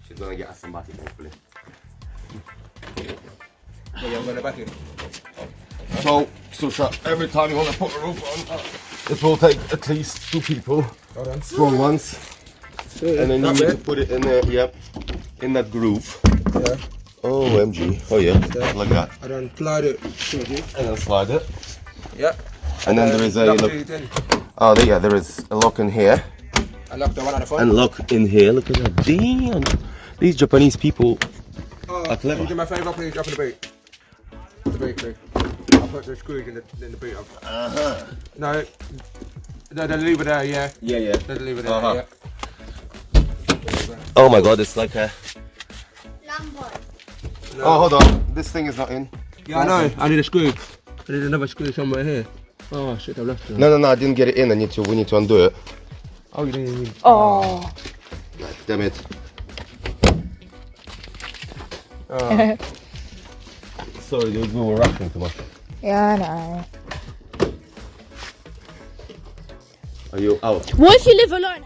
She's gonna get us some back hopefully. Yeah, I'm gonna back it. So, Susha, every time you want to put a roof on, it will take at least 2 people, strong ones, and then you need to put it in there, yep, in that groove. Yeah. OMG, oh yeah, like that. And then slide it. And then slide it. Yeah. And then there is a look. Oh, yeah, there is a lock in here. I lock the one on the front. And lock in here. Look at that. Damn, these Japanese people are clever. Can you do my favour, please? Drop in the boot. The boot, please. I'll put the screws in the boot. No, the lever there, yeah. Yeah. The lever there, yeah. Oh my God, it's like a. Lambo. No. Oh, hold on. This thing is not in. Yeah, I know. I need a screw. I need another screw somewhere here. Oh shit, I've left it. No, I didn't get it in. We need to undo it. Oh, you didn't. Oh. God damn it. Oh. Sorry, dude, we were rushing too much. Yeah, I know. Are you out? What if you live alone?